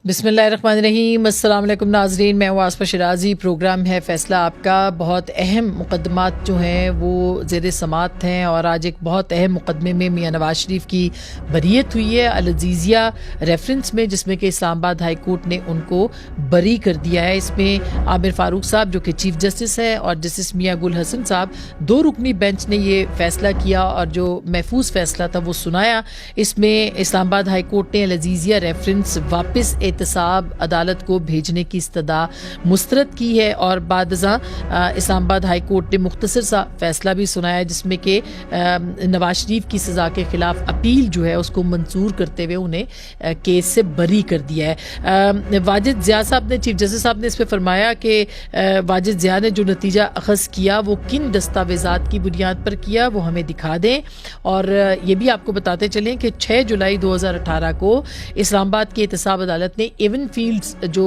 بسم اللہ الرحمن الرحیم۔ السلام علیکم ناظرین، میں ہوں آصفہ شرازی۔ پروگرام ہے فیصلہ آپ کا۔ بہت اہم مقدمات جو ہیں وہ زیر سماعت ہیں، اور آج ایک بہت اہم مقدمے میں میاں نواز شریف کی بریت ہوئی ہے العزیزیہ ریفرنس میں، جس میں کہ اسلام آباد ہائی کورٹ نے ان کو بری کر دیا ہے۔ اس میں عامر فاروق صاحب جو کہ چیف جسٹس ہے اور جسٹس میاں گل حسن صاحب، دو رکنی بینچ نے یہ فیصلہ کیا اور جو محفوظ فیصلہ تھا وہ سنایا۔ اس میں اسلام آباد ہائی کورٹ نے العزیزیہ ریفرنس واپس احتساب عدالت کو بھیجنے کی استدعا مسترد کی ہے، اور بعد ازاں اسلام آباد ہائی کورٹ نے مختصر سا فیصلہ بھی سنایا، جس میں کہ نواز شریف کی سزا کے خلاف اپیل جو ہے اس کو منظور کرتے ہوئے انہیں کیس سے بری کر دیا ہے۔ واجد ضیاء صاحب نے، چیف جسٹس صاحب نے اس پہ فرمایا کہ واجد ضیاء نے جو نتیجہ اخذ کیا وہ کن دستاویزات کی بنیاد پر کیا وہ ہمیں دکھا دیں، اور یہ بھی آپ کو بتاتے چلیں کہ 6 جولائی 2018 کو اسلام آباد کی احتساب عدالت نے ایون فیلڈز جو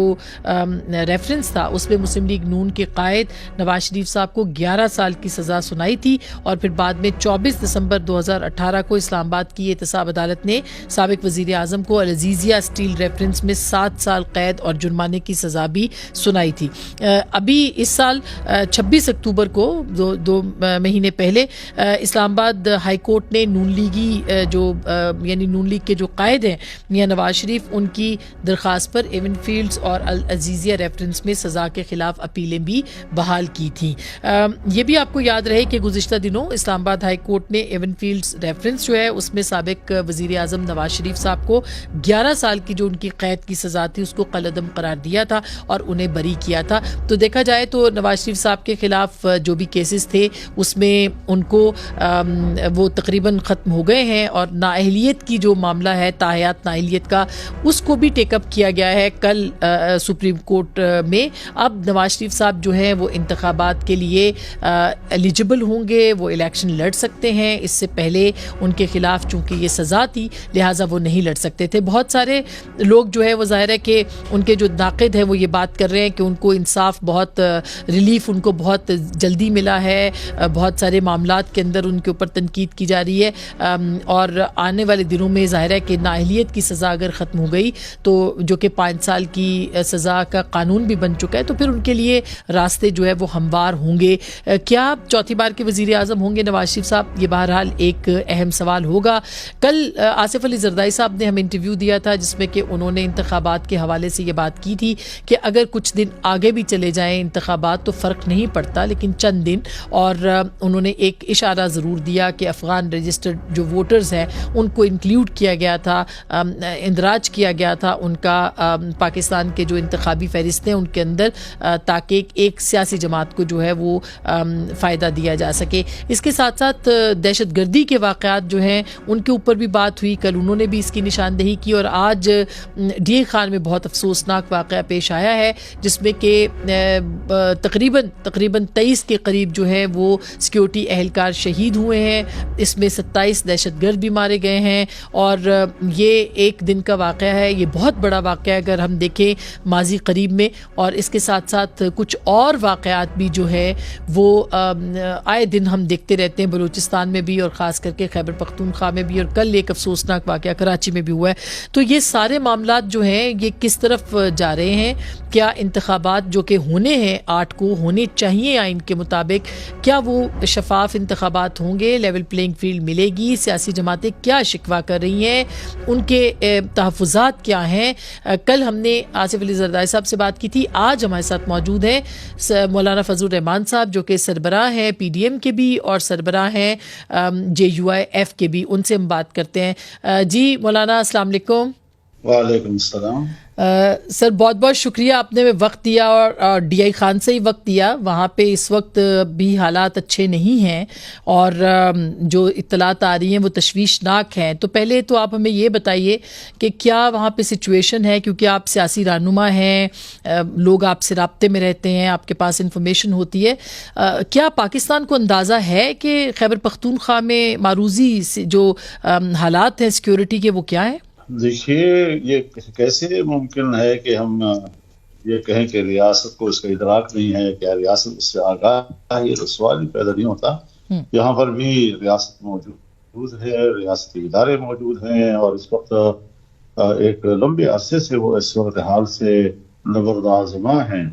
ریفرنس تھا اس میں مسلم لیگ نون کے قائد نواز شریف صاحب کو 11 سال کی سزا سنائی تھی، اور پھر بعد میں 24 دسمبر 2018 کو اسلام آباد کی احتساب عدالت نے سابق وزیر اعظم کو العزیزیہ اسٹیل ریفرنس میں 7 سال قید اور جرمانے کی سزا بھی سنائی تھی۔ ابھی اس سال 26 اکتوبر کو دو مہینے پہلے اسلام آباد ہائی کورٹ نے نون لیگی جو یعنی نون لیگ کے جو قائد ہیں میاں نواز شریف، ان کی درخواست پر ایون فیلڈز اور العزیزیہ ریفرنس میں سزا کے خلاف اپیلیں بھی بحال کی تھیں۔ یہ بھی آپ کو یاد رہے کہ گزشتہ دنوں اسلام آباد ہائی کورٹ نے ایون فیلڈز ریفرنس جو ہے اس میں سابق وزیر اعظم نواز شریف صاحب کو 11 سال کی جو ان کی قید کی سزا تھی اس کو قلعدم قرار دیا تھا اور انہیں بری کیا تھا۔ تو دیکھا جائے تو نواز شریف صاحب کے خلاف جو بھی کیسز تھے اس میں ان کو وہ تقریباً ختم ہو گئے ہیں، اور نااہلیت کی جو معاملہ ہے، تاحیات نااہلیت کا، اس کو بھی ٹیک اپ کیا گیا ہے کل سپریم کورٹ میں۔ اب نواز شریف صاحب جو ہیں وہ انتخابات کے لیے ایلیجبل ہوں گے، وہ الیکشن لڑ سکتے ہیں۔ اس سے پہلے ان کے خلاف چونکہ یہ سزا تھی لہٰذا وہ نہیں لڑ سکتے تھے۔ بہت سارے لوگ جو ہے وہ ظاہر ہے کہ ان کے جو ناقد ہیں وہ یہ بات کر رہے ہیں کہ ان کو انصاف بہت ریلیف ان کو بہت جلدی ملا ہے، بہت سارے معاملات کے اندر ان کے اوپر تنقید کی جا رہی ہے، اور آنے والے دنوں میں ظاہر ہے کہ نااہلیت کی سزا اگر ختم ہو گئی تو جو کہ 5 سال کی سزا کا قانون بھی بن چکا ہے، تو پھر ان کے لیے راستے جو ہے وہ ہموار ہوں گے۔ کیا چوتھی بار کے وزیر اعظم ہوں گے نواز شریف صاحب؟ یہ بہرحال ایک اہم سوال ہوگا۔ کل آصف علی زرداری صاحب نے ہمیں انٹرویو دیا تھا جس میں کہ انہوں نے انتخابات کے حوالے سے یہ بات کی تھی کہ اگر کچھ دن آگے بھی چلے جائیں انتخابات تو فرق نہیں پڑتا، لیکن چند دن، اور انہوں نے ایک اشارہ ضرور دیا کہ افغان رجسٹرڈ جو ووٹرز ہیں ان کو انکلیوڈ کیا گیا تھا، اندراج کیا گیا تھا ان کا پاکستان کے جو انتخابی فہرستیں ان کے اندر، تاکہ ایک سیاسی جماعت کو جو ہے وہ فائدہ دیا جا سکے۔ اس کے ساتھ ساتھ دہشت گردی کے واقعات جو ہیں ان کے اوپر بھی بات ہوئی، کل انہوں نے بھی اس کی نشاندہی کی، اور آج ڈی اے خان میں بہت افسوسناک واقعہ پیش آیا ہے جس میں کہ تقریباً 23 کے قریب جو ہے وہ سیکیورٹی اہلکار شہید ہوئے ہیں، اس میں 27 دہشت گرد بھی مارے گئے ہیں، اور یہ ایک دن کا واقعہ ہے، یہ بہت بڑا واقعہ ہے اگر ہم دیکھیں ماضی قریب میں۔ اور اس کے ساتھ ساتھ کچھ اور واقعات بھی جو ہے وہ آئے دن ہم دیکھتے رہتے ہیں، بلوچستان میں بھی اور خاص کر کے خیبر پختونخوا میں بھی، اور کل ایک افسوسناک واقعہ کراچی میں بھی ہوا ہے۔ تو یہ سارے معاملات جو ہیں یہ کس طرف جا رہے ہیں؟ کیا انتخابات جو کہ ہونے ہیں 8 کو ہونے چاہیے آئین کے مطابق، کیا وہ شفاف انتخابات ہوں گے؟ لیول پلینگ فیلڈ ملے گی؟ سیاسی جماعتیں کیا شکوہ کر رہی ہیں؟ ان کے تحفظات کیا ہیں؟ کل ہم نے آصف علی زرداری صاحب سے بات کی تھی، آج ہمارے ساتھ موجود ہیں مولانا فضل الرحمان صاحب جو کہ سربراہ ہیں پی ڈی ایم کے بھی اور سربراہ ہیں JUIF کے بھی، ان سے ہم بات کرتے ہیں۔ جی مولانا السلام علیکم۔ وعلیکم السلام۔ سر بہت بہت شکریہ، آپ نے وقت دیا اور ڈی آئی خان سے ہی وقت دیا۔ وہاں پہ اس وقت بھی حالات اچھے نہیں ہیں اور جو اطلاعات آ رہی ہیں وہ تشویشناک ہیں۔ تو پہلے تو آپ ہمیں یہ بتائیے کہ کیا وہاں پہ سچویشن ہے، کیونکہ آپ سیاسی رہنما ہیں، لوگ آپ سے رابطے میں رہتے ہیں، آپ کے پاس انفارمیشن ہوتی ہے۔ کیا پاکستان کو اندازہ ہے کہ خیبر پختونخوا میں معروضی جو حالات ہیں سیکیورٹی کے وہ کیا ہیں؟ دیکھیے، یہ کیسے ممکن ہے کہ ہم یہ کہیں کہ ریاست کو اس کا ادراک نہیں ہے، کیا ریاست اس سے آگاہ ہے؟ یہ تو سوال ہی پیدا نہیں ہوتا۔ یہاں پر بھی ریاست موجود ہے، ریاستی ادارے موجود ہیں، اور اس وقت ایک لمبے عرصے سے وہ اس صورتحال سے نبردآزما ہیں.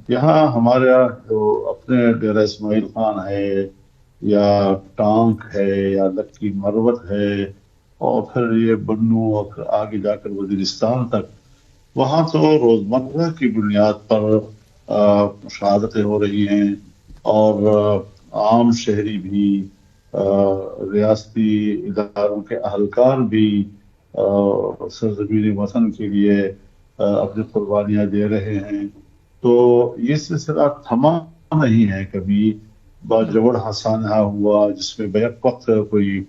یہاں ہمارے جو اپنے ڈیرہ اسماعیل خان ہے یا ٹانک ہے یا لکی مروت ہے اور پھر یہ بنو اور آگے جا کر وزیرستان تک، وہاں تو روزمرہ کی بنیاد پر شہادتیں ہو رہی ہیں اور عام شہری بھی، ریاستی اداروں کے اہلکار بھی سرزمین وطن کے لیے اپنی قربانیاں دے رہے ہیں. تو یہ سلسلہ تھما نہیں ہے کبھی. باجوڑ سانحہ ہوا جس میں بیک وقت کوئی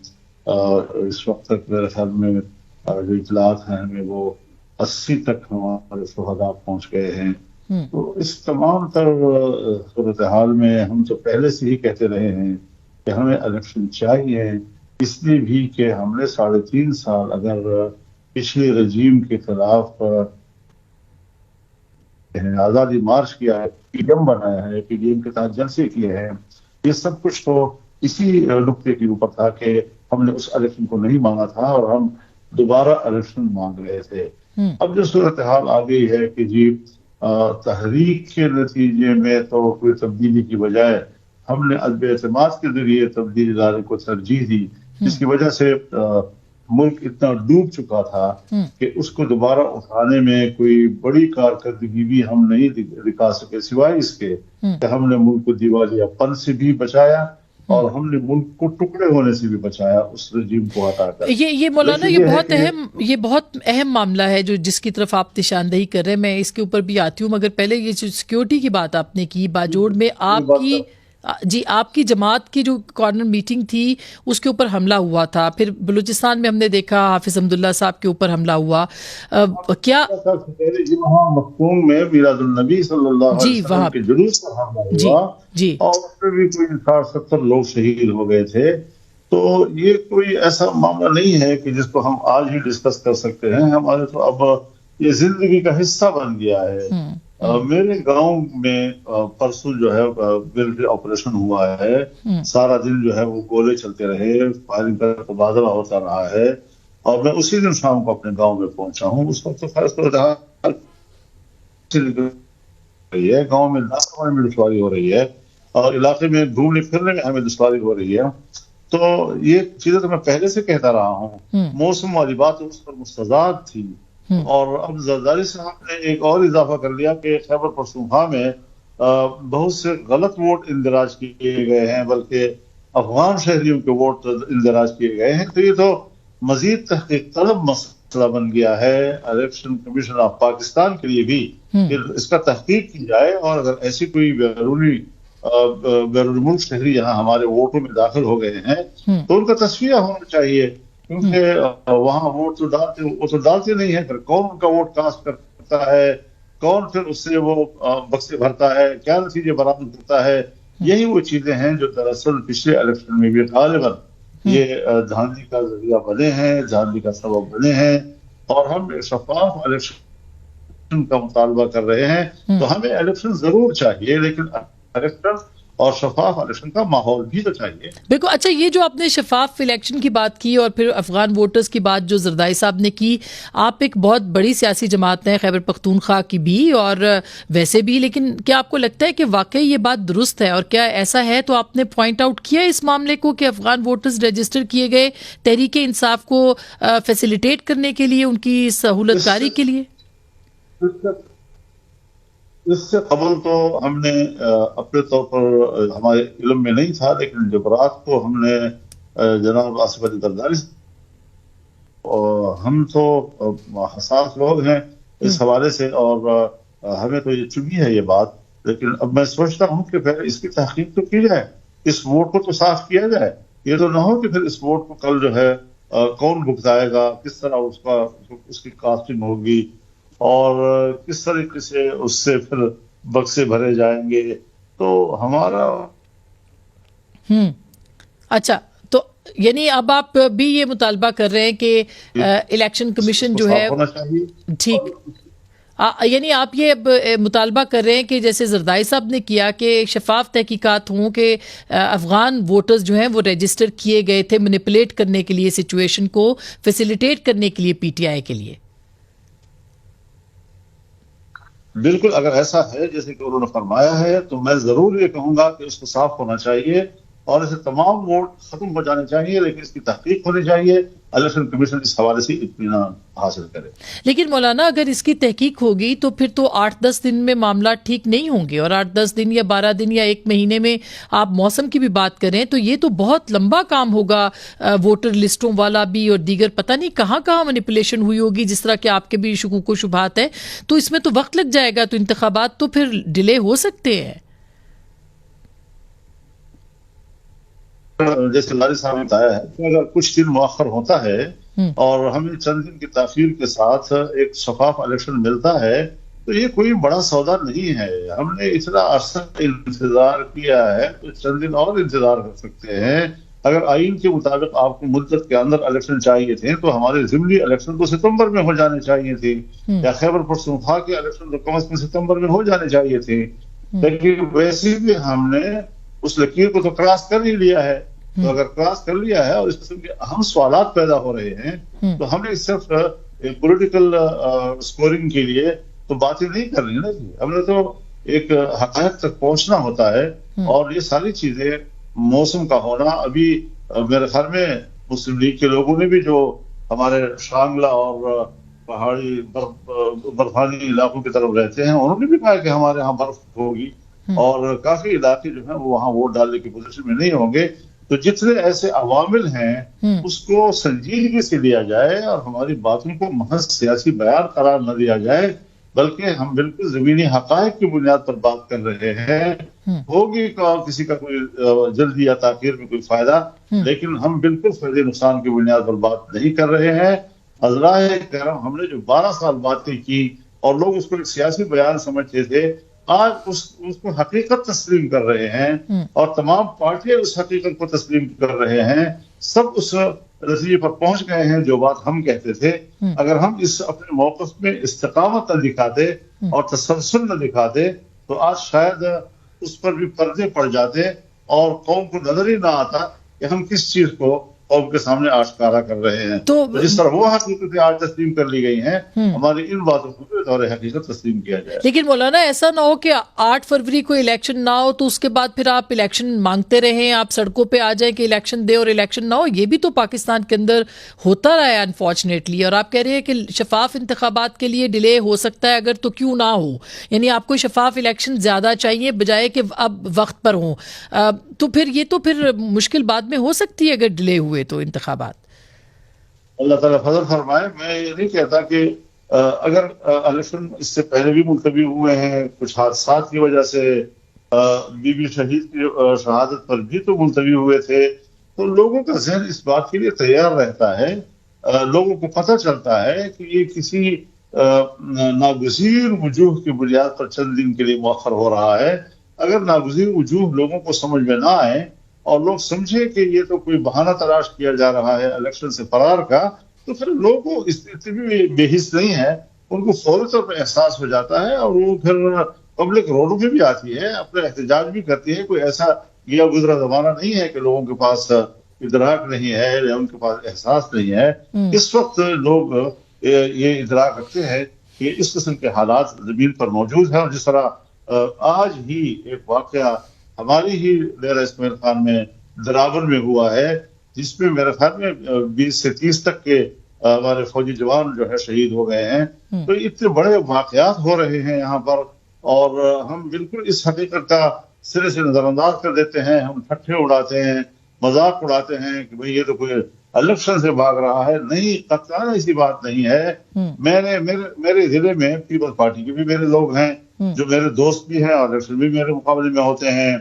اس وقت تک میرے خیال میں جو اطلاعات ہیں ہمیں وہ 80 تک ہمارے شہداء پہنچ گئے ہیں. تو اس تمام تر صورتحال میں ہم تو پہلے سے ہی کہتے رہے ہیں کہ ہمیں الیکشن چاہیے، اس لیے بھی کہ ہم نے 3.5 سال اگر پچھلے رجیم کے خلاف آزادی مارچ کیا ہے، پی ڈی ایم بنایا ہے، پی ڈی ایم کے تحت جلسے کیے ہیں، یہ سب کچھ تو اسی نقطے کے اوپر تھا کہ ہم نے اس الیکشن کو نہیں مانگا تھا اور ہم دوبارہ الیکشن مانگ رہے تھے. اب جو صورتحال آ گئی ہے کہ جی تحریک کے نتیجے میں تو کوئی تبدیلی کی بجائے ہم نے عدم اعتماد کے ذریعے تبدیلی لانے کو ترجیح دی، جس کی وجہ سے ملک اتنا ڈوب چکا تھا کہ اس کو دوبارہ اٹھانے میں کوئی بڑی کارکردگی بھی ہم نہیں دکھا سکے، سوائے اس کے کہ ہم نے ملک کو دیوالیہ پن سے بھی بچایا اور ہم نے ملک کو ٹکڑے ہونے سے بھی بچایا اس رجیم کو ہٹا کر. یہ مولانا یہ بہت اہم معاملہ ہے جو جس کی طرف آپ نشاندہی کر رہے ہیں. میں اس کے اوپر بھی آتی ہوں، مگر پہلے یہ جو سیکیورٹی کی بات آپ نے کی، باجوڑ میں آپ کی جماعت کی جو کارنر میٹنگ تھی اس کے اوپر حملہ ہوا تھا، پھر بلوچستان میں ہم نے دیکھا حافظ حمداللہ صاحب کے اوپر حملہ ہوا. کیا وہاں مختوم میں میلاد النبی صلی اللہ علیہ وسلم کے جلوس پر حملہ ہوا اور اس میں بھی کوئی 60-70 لوگ شہید ہو گئے تھے. تو یہ کوئی ایسا معاملہ نہیں ہے کہ جس کو ہم آج ہی ڈسکس کر سکتے ہیں. ہمارے تو اب یہ زندگی کا حصہ بن گیا ہے. میرے گاؤں میں پرسوں جو ہے ملٹری آپریشن ہوا ہے، سارا دن جو ہے وہ گولے چلتے رہے، فائرنگ کا تبادلہ ہوتا رہا ہے اور میں اسی دن شام کو اپنے گاؤں میں پہنچا ہوں. اس وقت تو خاص طور رہی ہے، گاؤں میں لاکھوں میں دشواری ہو رہی ہے اور علاقے میں گھومنے پھرنے میں ہمیں دشواری ہو رہی ہے. تو یہ چیزیں تو میں پہلے سے کہتا رہا ہوں. موسم والی بات اس پر مستضاد تھی اور اب زرداری صاحب نے ایک اور اضافہ کر لیا کہ خیبر پختونخوا میں بہت سے غلط ووٹ اندراج کیے گئے ہیں، بلکہ افغان شہریوں کے ووٹ اندراج کیے گئے ہیں. تو یہ تو مزید تحقیق طلب مسئلہ بن گیا ہے الیکشن کمیشن آف پاکستان کے لیے بھی کہ اس کا تحقیق کی جائے اور اگر ایسی کوئی بیرون ملک شہری یہاں ہمارے ووٹوں میں داخل ہو گئے ہیں تو ان کا تصفیہ ہونا چاہیے، کیونکہ وہاں ووٹ تو ڈالتے نہیں ہیں. پھر کون ان کا ووٹ کاسٹ کرتا ہے، کون پھر اس سے وہ بکسے بھرتا ہے، کیا نتیجے برآمد ہوتا ہے. یہی وہ چیزیں ہیں جو دراصل پچھلے الیکشن میں بھی غالباً یہ دھاندلی کا ذریعہ بنے ہیں، دھاندلی کا سبب بنے ہیں. اور ہم شفاف الیکشن کا مطالبہ کر رہے ہیں. تو ہمیں الیکشن ضرور چاہیے، لیکن الیکشن اور شفاف الیکشن کا ماحول بھی تو چاہیے. بالکل. اچھا، یہ جو آپ نے شفاف الیکشن کی بات کی اور پھر افغان ووٹرز کی بات جو زردائی صاحب نے کی، آپ ایک بہت بڑی سیاسی جماعت ہیں خیبر پختونخوا کی بھی اور ویسے بھی، لیکن کیا آپ کو لگتا ہے کہ واقعی یہ بات درست ہے؟ اور کیا ایسا ہے تو آپ نے پوائنٹ آؤٹ کیا اس معاملے کو کہ افغان ووٹرز رجسٹر کیے گئے تحریک انصاف کو فیسیلیٹیٹ کرنے کے لیے، ان کی سہولت کاری کے لیے؟ اس سے قبل تو ہم نے اپنے طور پر ہمارے علم میں نہیں تھا، لیکن جب رات کو ہم نے جناب آصف علی زرداری، ہم تو حساس لوگ ہیں اس حوالے سے اور ہمیں تو یہ چبھی ہے یہ بات، لیکن اب میں سوچتا ہوں کہ پھر اس کی تحقیق تو کی جائے، اس ووٹ کو تو صاف کیا جائے. یہ تو نہ ہو کہ پھر اس ووٹ کو کل جو ہے کون بھگتائے گا، کس طرح اس کی کاسٹنگ ہوگی اور کس طریقے سے اس سے پھر بکسے بھرے جائیں گے. تو ہمارا اچھا، تو یعنی اب آپ بھی یہ مطالبہ کر رہے ہیں کہ الیکشن کمیشن جو ہے ٹھیک، یعنی آپ یہ مطالبہ کر رہے ہیں کہ جیسے زردائی صاحب نے کیا کہ شفاف تحقیقات ہوں، کہ افغان ووٹرز جو ہیں وہ رجسٹر کیے گئے تھے مینیپولیٹ کرنے کے لیے، سچویشن کو فیسیلیٹیٹ کرنے کے لیے پی ٹی آئی کے لیے. بالکل اگر ایسا ہے جیسے کہ انہوں نے فرمایا ہے تو میں ضرور یہ کہوں گا کہ اس کو صاف ہونا چاہیے اور اسے تمام ووٹ ختم ہو جانے چاہیے، لیکن اس کی تحقیق ہونی چاہیے، الیکشن کمیشن اس حوالے سے اطمینان حاصل کرے۔ لیکن مولانا اگر اس کی تحقیق ہوگی تو پھر تو 8-10 دن میں معاملات ٹھیک نہیں ہوں گے، اور 8-10 دن یا 12 دن یا 1 مہینے میں آپ موسم کی بھی بات کریں تو یہ تو بہت لمبا کام ہوگا، ووٹر لسٹوں والا بھی اور دیگر پتہ نہیں کہاں کہاں مینیپولیشن ہوئی ہوگی، جس طرح کہ آپ کے بھی شکوک و شبہات ہیں، تو اس میں تو وقت لگ جائے گا، تو انتخابات تو پھر ڈیلے ہو سکتے ہیں۔ جیسے لاری صاحب نے بتایا ہے کہ اگر کچھ دن مؤخر ہوتا ہے اور ہمیں چند دن کی تاخیر کے ساتھ ایک شفاف الیکشن ملتا ہے تو یہ کوئی بڑا سودا نہیں ہے۔ ہم نے اتنا عرصہ انتظار کیا ہے تو چند دن اور انتظار کر سکتے ہیں۔ اگر آئین کے مطابق آپ کو مدت کے اندر الیکشن چاہیے تھے تو ہمارے ضمنی الیکشن تو ستمبر میں ہو جانے چاہیے تھے، یا خیبر پختونخوا کے الیکشن تو کم از کم ستمبر میں ہو جانے چاہیے تھے، لیکن ویسے بھی ہم نے اس لکیر کو تو کراس کر ہی لیا ہے۔ تو اگر کراس کر لیا ہے اور اس قسم کے اہم سوالات پیدا ہو رہے ہیں تو ہم نے صرف پولیٹیکل سکورنگ کے لیے تو باتیں نہیں کر رہی نا جی، ہم نے تو ایک حقائق تک پہنچنا ہوتا ہے، اور یہ ساری چیزیں موسم کا ہونا، ابھی میرے خیال میں مسلم لیگ کے لوگوں نے بھی جو ہمارے شانگلہ اور پہاڑی برفانی علاقوں کی طرف رہتے ہیں انہوں نے بھی کہا کہ ہمارے ہاں برف ہوگی، اور کافی علاقے جو ہیں وہ وہاں ووٹ ڈالنے کی پوزیشن میں نہیں ہوں گے۔ تو جتنے ایسے عوامل ہیں اس کو سنجیدگی سے لیا جائے اور ہماری باتوں کو محض سیاسی بیان قرار نہ دیا جائے، بلکہ ہم بالکل زمینی حقائق کی بنیاد پر بات کر رہے ہیں۔ ہوگی کسی کا کوئی جلدی یا تاخیر میں کوئی فائدہ، لیکن ہم بالکل فائدے نقصان کی بنیاد پر بات نہیں کر رہے ہیں۔ حضرائے کرام، ہم نے جو 12 سال باتیں کی اور لوگ اس کو ایک سیاسی بیان سمجھتے تھے، آج اس کو حقیقت تسلیم کر رہے ہیں، اور تمام پارٹیاں اس حقیقت کو تسلیم کر رہے ہیں، سب اس نتیجے پر پہنچ گئے ہیں جو بات ہم کہتے تھے۔ اگر ہم اس اپنے موقف میں استقامت نہ دکھاتے اور تسلسل نہ دکھاتے تو آج شاید اس پر بھی پردے پڑ جاتے اور قوم کو نظر ہی نہ آتا کہ ہم کس چیز کو قوم کے سامنے آشکارا کر رہے ہیں۔ تو جس طرح وہ حقیقتیں آج تسلیم کر لی گئی ہیں، ہماری ان باتوں کو بھی بطور حقیقت تسلیم کیا جائے۔ لیکن مولانا ایسا نہ ہو کہ 8 فروری کو الیکشن نہ ہو تو اس کے بعد پھر آپ الیکشن مانگتے رہیں، آپ سڑکوں پہ آ جائیں کہ الیکشن دے اور الیکشن نہ ہو۔ یہ بھی تو پاکستان کے اندر ہوتا رہا ہے انفارچونیٹلی، اور آپ کہہ رہے ہیں کہ شفاف انتخابات کے لیے ڈیلے ہو سکتا ہے، اگر تو کیوں نہ ہو، یعنی آپ کو شفاف الیکشن زیادہ چاہیے بجائے کہ اب وقت پر ہوں، تو پھر یہ تو پھر مشکل بعد میں ہو سکتی ہے اگر ڈیلے ہوئے تو انتخابات۔ اللہ تعالیٰ فضل فرمائے۔ میں یہ نہیں کہتا کہ اگر الیکشن اس سے پہلے بھی ملتوی ہوئے ہیں، کچھ حادثات کی وجہ سے بی بی شہید کی شہادت پر بھی تو ملتوی ہوئے تھے، تو لوگوں کا ذہن اس بات کے لیے تیار رہتا ہے، لوگوں کو پتہ چلتا ہے کہ یہ کسی ناگزیر وجوہ کی بنیاد پر چند دن کے لیے مؤخر ہو رہا ہے۔ اگر ناگزیر وجوہ لوگوں کو سمجھ میں نہ آئے اور لوگ سمجھے کہ یہ تو کوئی بہانہ تلاش کیا جا رہا ہے الیکشن سے فرار کا، تو پھر لوگوں کو اس بھی بے حس نہیں ہے، ان کو فوری طور پر احساس ہو جاتا ہے، اور وہ پھر پبلک روڈوں پہ بھی آتی ہے، اپنا احتجاج بھی کرتی ہے۔ کوئی ایسا گیا گزرا زمانہ نہیں ہے کہ لوگوں کے پاس ادراک نہیں ہے یا ان کے پاس احساس نہیں ہے۔ اس وقت لوگ یہ ادراک رکھتے ہیں کہ اس قسم کے حالات زمین پر موجود ہیں، اور جس طرح آج ہی ایک واقعہ ہماری ہی ڈیرہ اسماعیل خان میں درابر میں ہوا ہے، جس میں میرے خیال میں 20 سے 30 تک کے ہمارے فوجی جوان جو ہے شہید ہو گئے ہیں۔ تو اتنے بڑے واقعات ہو رہے ہیں یہاں پر، اور ہم بالکل اس حقیقت کا سرے سے نظر انداز کر دیتے ہیں، ہم ٹھٹھے اڑاتے ہیں، مذاق اڑاتے ہیں کہ بھئی یہ تو کوئی الیکشن سے بھاگ رہا ہے۔ نہیں، قطعاً ایسی بات نہیں ہے۔ میرے ضلع میں پیپلز پارٹی کے بھی میرے لوگ ہیں جو میرے دوست بھی ہیں، اور الیکشن بھی میرے مقابلے میں ہوتے ہیں۔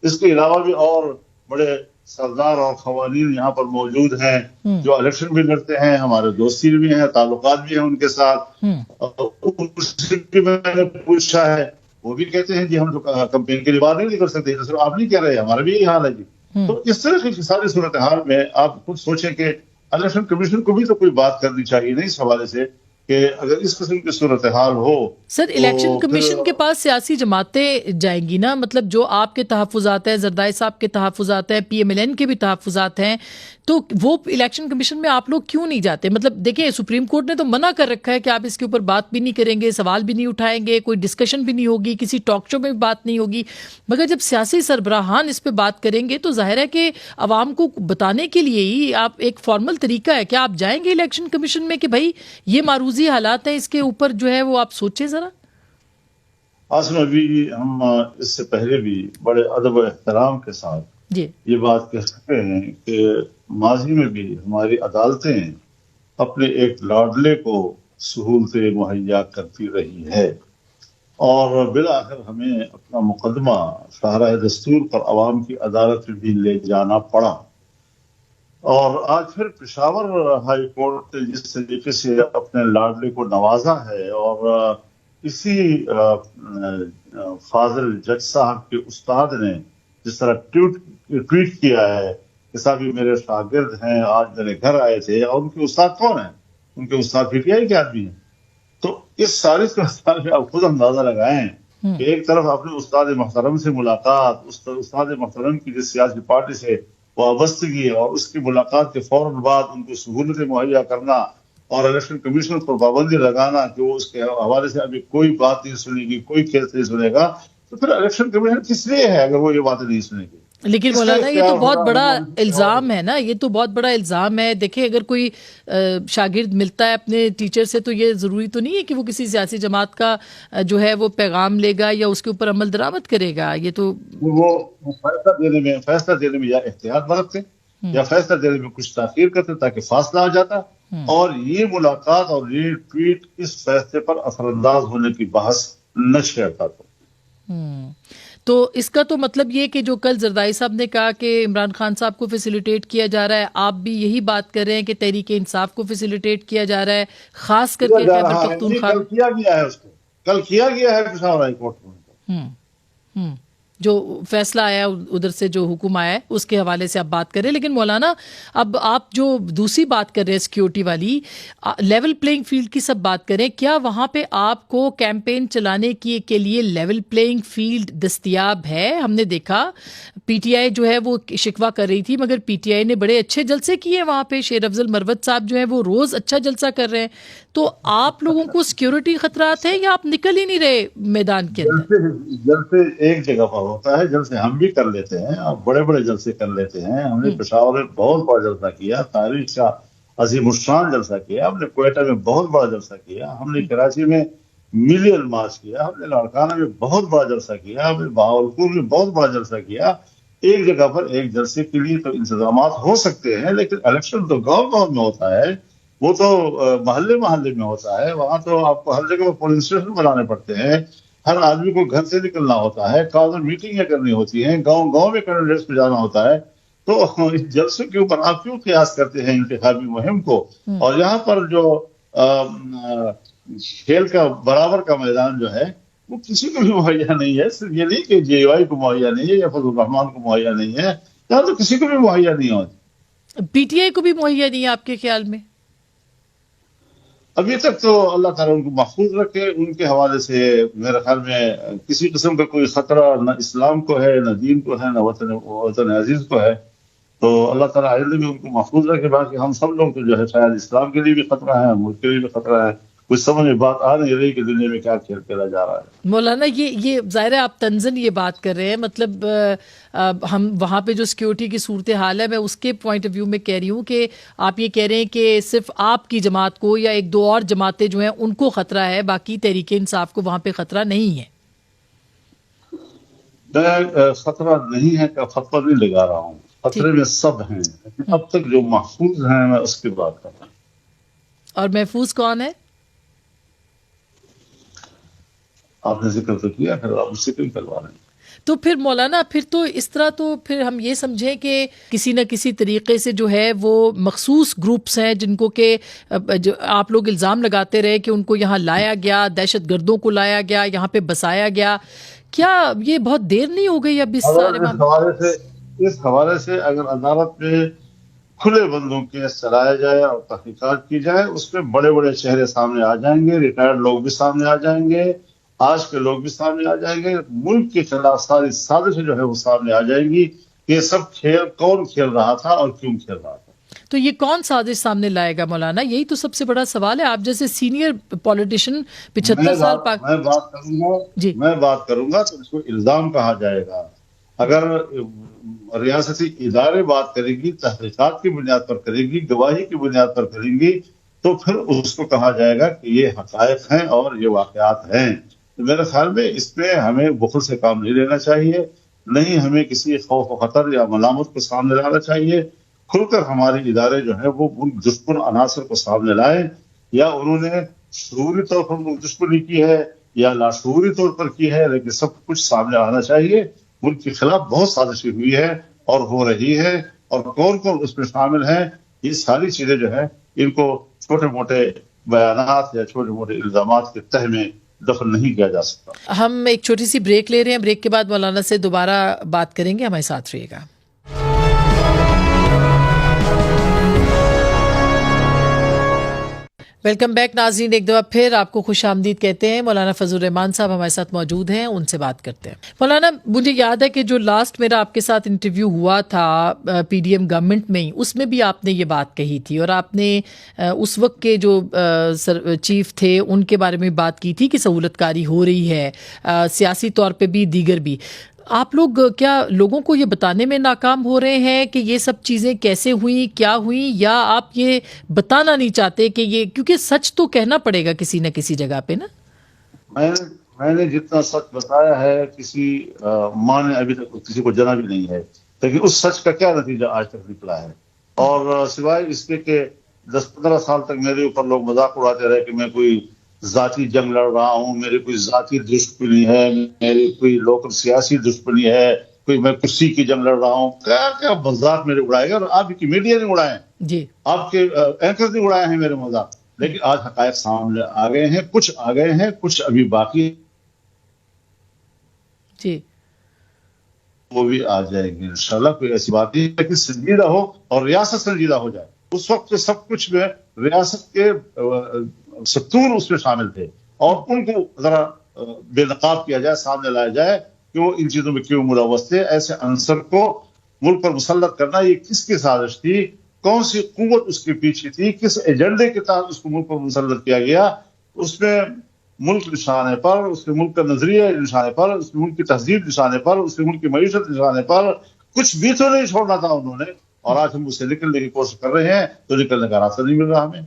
اس کے علاوہ بھی اور بڑے سردار اور خواتین یہاں پر موجود ہیں جو الیکشن بھی لڑتے ہیں، ہمارے دوستی بھی ہیں، تعلقات بھی ہیں ان کے ساتھ۔ میں نے پوچھا ہے، وہ بھی کہتے ہیں جی ہم تو کمپین کے لیے باہر نہیں نکل سکتے، آپ نہیں کہہ رہے، ہمارا بھی یہی حال ہے جی۔ تو اس طرح کی ساری صورتحال میں آپ خود سوچیں کہ الیکشن کمیشن کو بھی تو کوئی بات کرنی چاہیے نا اس حوالے سے کہ اگر اس قسم کی صورتحال ہو سر تو الیکشن پھر کمیشن کے پاس سیاسی جماعتیں جائیں گی نا، مطلب جو آپ کے تحفظات ہیں، زرداری صاحب کے تحفظات ہیں، پی ایم ایل این کے بھی تحفظات ہیں، تو وہ الیکشن کمیشن میں آپ لوگ کیوں نہیں جاتے؟ مطلب دیکھیں سپریم کورٹ نے تو منع کر رکھا ہے کہ آپ اس کے اوپر بات بھی نہیں کریں گے، سوال بھی نہیں اٹھائیں گے، کوئی ڈسکشن بھی نہیں ہوگی، کسی ٹاک شو میں بھی بات نہیں ہوگی، مگر جب سیاسی سربراہان اس پہ بات کریں گے تو ظاہر ہے کہ عوام کو بتانے کے لیے ہی آپ ایک فارمل طریقہ ہے کہ آپ جائیں گے الیکشن کمیشن میں کہ بھائی یہ معروضی حالات ہیں، اس کے اوپر جو ہے وہ آپ سوچیں ذرا. آسم ابھی ہم اس سے پہلے بھی بڑے ادب و احترام کے ساتھ جی یہ بات کہہ سکتے ہیں کہ ماضی میں بھی ہماری عدالتیں اپنے ایک لاڈلے کو سہولتیں مہیا کرتی رہی ہے، اور بالآخر ہمیں اپنا مقدمہ شاہراہ دستور پر عوام کی عدالت میں بھی لے جانا پڑا، اور آج پھر پشاور ہائی کورٹ نے جس طریقے سے اپنے لاڈلے کو نوازا ہے، اور اسی فاضل جج صاحب کے استاد نے جس طرح ٹویٹ کیا ہے کہ صاحب یہ میرے شاگرد ہیں، آج میرے گھر آئے تھے، اور ان کے استاد کون ہیں؟ ان کے استاد پی ٹی آئی کے آدمی ہیں. تو اس ساری صورتحال میں آپ خود اندازہ لگائیں کہ ایک طرف اپنے استاد محترم سے ملاقات، استاد محترم کی جس سیاسی پارٹی سے وابستگی اور اس کی ملاقات کے فوراً بعد ان کو سہولتیں مہیا کرنا، اور الیکشن کمیشن پر پابندی لگانا کہ وہ اس کے حوالے سے ابھی کوئی بات نہیں سنے گی، کوئی کیس نہیں سنے گا، تو پھر الیکشن کمیشن کس لیے ہے اگر وہ یہ باتیں نہیں سنے گی؟ لیکن مولانا یہ تو بہت بڑا الزام ہے نا، یہ تو بہت بڑا الزام ہے. دیکھیں اگر کوئی شاگرد ملتا ہے اپنے ٹیچر سے تو یہ ضروری تو نہیں ہے کہ وہ کسی سیاسی جماعت کا جو ہے وہ پیغام لے گا یا اس کے اوپر عمل درآمد کرے گا. یہ تو وہ فیصلہ دینے میں یا احتیاط برتتے یا فیصلہ دینے میں کچھ تاخیر کرتے تاکہ فاصلہ آ جاتا، اور یہ ملاقات اور یہ ٹویٹ اس فیصلے پر اثر انداز ہونے کی بحث نہ چھیڑتا. تو اس کا تو مطلب یہ کہ جو کل زرداری صاحب نے کہا کہ عمران خان صاحب کو فیسیلیٹیٹ کیا جا رہا ہے، آپ بھی یہی بات کر رہے ہیں کہ تحریک انصاف کو فیسیلیٹیٹ کیا جا رہا ہے، خاص کر کے خیبر پختونخوا. کل کیا گیا ہے، اس کو کل کیا گیا ہے پشاور ہائی کورٹ میں. جو فیصلہ آیا ادھر سے، جو حکم آیا ہے اس کے حوالے سے آپ بات کر رہے ہیں. لیکن مولانا اب آپ جو دوسری بات کر رہے ہیں سیکیورٹی والی، لیول پلینگ فیلڈ کی سب بات کریں، کیا وہاں پہ آپ کو کیمپین چلانے کے لیے لیول پلینگ فیلڈ دستیاب ہے؟ ہم نے دیکھا پی ٹی آئی جو ہے وہ شکوہ کر رہی تھی، مگر پی ٹی آئی نے بڑے اچھے جلسے کیے وہاں پہ. شیر افضل مروت صاحب جو ہیں وہ روز اچھا جلسہ کر رہے ہیں. تو آپ لوگوں کو سیکیورٹی خطرات ہیں یا آپ نکل ہی نہیں رہے میدان کے اندر؟ جلسے ایک جگہ پر ہوتا ہے، جلسے ہم بھی کر لیتے ہیں، بڑے بڑے جلسے کر لیتے ہیں. ہم نے پشاور میں بہت بڑا جلسہ کیا، تاریخ کا عظیم الشان جلسہ کیا، ہم نے کوئٹہ میں بہت بڑا جلسہ کیا، ہم نے کراچی میں ملین مارچ کیا، ہم نے لاڑکانہ میں بہت بڑا جلسہ کیا، ہم نے بہاولپور میں بہت بڑا جلسہ کیا. ایک جگہ پر ایک جلسے کے لیے تو انتظامات ہو سکتے ہیں، لیکن الیکشن تو گاؤں میں ہوتا ہے، وہ تو محلے محلے میں ہوتا ہے. وہاں تو آپ کو ہر جگہ پر پولنگ اسٹیشن بنانے پڑتے ہیں، ہر آدمی کو گھر سے نکلنا ہوتا ہے، کارنر میٹنگیں کرنی ہوتی ہیں، گاؤں گاؤں میں کینڈیڈیٹس پہ جانا ہوتا ہے. تو اس جلسے کے اوپر آپ کیوں قیاس کرتے ہیں انتخابی مہم کو؟ اور یہاں پر جو کھیل کا برابر کا میدان جو ہے وہ کسی کو بھی مہیا نہیں ہے. صرف یہ نہیں کہ جے یو آئی کو مہیا نہیں ہے یا فضل الرحمان کو مہیا نہیں ہے، یہاں تو کسی کو بھی مہیا نہیں ہوتی. پی ٹی آئی کو بھی مہیا نہیں ہے آپ کے خیال میں؟ ابھی تک تو اللہ تعالیٰ ان کو محفوظ رکھے. ان کے حوالے سے میرے خیال میں کسی قسم کا کوئی خطرہ نہ اسلام کو ہے، نہ دین کو ہے، نہ وطن عزیز کو ہے. تو اللہ تعالیٰ آئندہ بھی ان کو محفوظ رکھے. باقی ہم سب لوگ تو جو ہے شاید اسلام کے لیے بھی خطرہ ہے، ملک کے لیے بھی خطرہ ہے. کچھ سمجھ میں بات آ نہیں رہی کہ دنیا میں کیا کھیل کھیلا جا رہا ہے. مولانا یہ ظاہر ہے آپ تنزن یہ بات کر رہے ہیں، مطلب ہم وہاں پہ جو سیکیورٹی کی صورتحال ہے میں اس کے پوائنٹ آف ویو میں کہہ رہی ہوں کہ آپ یہ کہہ رہے ہیں کہ صرف آپ کی جماعت کو یا ایک دو اور جماعتیں جو ہیں ان کو خطرہ ہے، باقی تحریک انصاف کو وہاں پہ خطرہ نہیں ہے. میں خطرہ نہیں ہے کا فتویٰ نہیں لگا رہا ہوں، خطرے میں سب ہیں، لیکن اب تک جو محفوظ ہیں میں اس کی بات کر رہا ہوں. اور محفوظ کون ہے؟ آپ نے ذکر تو کیا، پھر آپ اس سے کیوں کروا رہے ہیں؟ تو پھر مولانا پھر تو اس طرح تو پھر ہم یہ سمجھیں کہ کسی نہ کسی طریقے سے جو ہے وہ مخصوص گروپس ہیں جن کو کہ جو آپ لوگ الزام لگاتے رہے کہ ان کو یہاں لایا گیا، دہشت گردوں کو لایا گیا، یہاں پہ بسایا گیا. کیا یہ بہت دیر نہیں ہو گئی اب اس سارے اس حوالے سے اگر عدالت میں کھلے بندوں کیس چلایا جائے اور تحقیقات کی جائے. اس میں بڑے بڑے چہرے سامنے آ جائیں گے, ریٹائرڈ لوگ بھی سامنے آ جائیں گے, آج کے لوگ بھی سامنے آ جائیں گے. ملک کے خلاف ساری سازشیں جو ہے وہ سامنے آ جائیں گی. یہ سب کھیل کون کھیل رہا تھا اور کیوں کھیل رہا تھا. تو یہ کون سازش سامنے لائے گا مولانا؟ یہی تو سب سے بڑا سوال ہے. آپ جیسے سینئر پولیٹیشین 75 سال میں بات کروں گا تو اس کو الزام کہا جائے گا. اگر ریاستی ادارے بات کرے گی, تحقیقات کی بنیاد پر کرے گی, گواہی کی بنیاد پر کریں گی, تو پھر اس کو کہا جائے گا کہ یہ حقائق ہیں اور یہ واقعات ہیں. تو میرے خیال میں اس میں ہمیں بخل سے کام نہیں لینا چاہیے, نہیں ہمیں کسی خوف و خطر یا ملامت کو سامنے لانا چاہیے. کھل کر ہمارے ادارے جو ہے وہ ملک دشمن عناصر کو سامنے لائیں, یا انہوں نے شعوری طور پر ملک دشمنی کی ہے یا لاشعوری طور پر کی ہے, لیکن سب کچھ سامنے آنا چاہیے. ملک کے خلاف بہت سازشیں ہوئی ہے اور ہو رہی ہے, اور کون کون اس میں شامل ہیں, یہ ساری چیزیں جو ہے ان کو چھوٹے موٹے بیانات یا چھوٹے موٹے الزامات کے تہ میں دفن نہیں کیا جا سکتا. ہم ایک چھوٹی سی بریک لے رہے ہیں. بریک کے بعد مولانا سے دوبارہ بات کریں گے. ہمارے ساتھ رہیے گا. ویلکم بیک ناظرین, ایک دفعہ پھر آپ کو خوش آمدید کہتے ہیں. مولانا فضل الرحمان صاحب ہمارے ساتھ موجود ہیں, ان سے بات کرتے ہیں. مولانا, مجھے یاد ہے کہ جو لاسٹ میرا آپ کے ساتھ انٹرویو ہوا تھا پی ڈی ایم گورنمنٹ میں ہی, اس میں بھی آپ نے یہ بات کہی تھی, اور آپ نے اس وقت کے جو چیف تھے ان کے بارے میں بات کی تھی کہ سہولت کاری ہو رہی ہے سیاسی طور پہ بھی, دیگر بھی. آپ لوگ کیا لوگوں کو یہ بتانے میں ناکام ہو رہے ہیں کہ یہ سب چیزیں کیسے ہوئیں, کیا ہوئیں, یا آپ یہ بتانا نہیں چاہتے کہ یہ, کیونکہ سچ تو کہنا پڑے گا کسی نہ کسی جگہ پہ نا؟ میں نے جتنا سچ بتایا ہے کسی ماں نے ابھی تک کسی کو جنا بھی نہیں ہے, لیکن اس سچ کا کیا نتیجہ آج تک نکلا ہے. اور سوائے اس کے کہ 10-15 سال تک میرے اوپر لوگ مذاق اڑاتے رہے کہ میں کوئی ذاتی جنگ لڑ رہا ہوں, میری کوئی ذاتی دشمنی ہے, میری کوئی لوکل سیاسی دشمنی ہے, کوئی میں کرسی کی جنگ لڑ رہا ہوں, کیا کیا مذاق میرے اڑائے گا. اور آپ کی میڈیا نے اڑائے ہیں, جی, آپ کے اینکر نے اڑائے ہیں میرے مذاق, لیکن آج حقائق سامنے آ گئے ہیں, کچھ آ گئے ہیں, کچھ ابھی باقی, جی, وہ بھی آ جائیں گے انشاءاللہ. کوئی ایسی بات نہیں, لیکن سنجیدہ ہو اور ریاست سنجیدہ ہو جائے. اس وقت سب کچھ میں ریاست کے ستون اس میں شامل تھے, اور ان کو ذرا بے نقاب کیا جائے, سامنے لایا جائے کہ وہ ان چیزوں میں کیوں ملوث تھے. ایسے عنصر کو ملک پر مسلط کرنا یہ کس کی سازش تھی, کون سی قوت اس کے پیچھے تھی, کس ایجنڈے کے تحت اس کو ملک پر مسلط کیا گیا. اس میں ملک نشانے پر, اس کے ملک کا نظریہ نشانے پر, اس کے ملک کی تہذیب نشانے پر, اس کے ملک کی معیشت نشانے پر کچھ بھی تو نہیں چھوڑنا تھا انہوں نے. اور آج ہم اس سے نکلنے کی کوشش کر رہے ہیں تو نکلنے کا راستہ نہیں مل رہا ہمیں.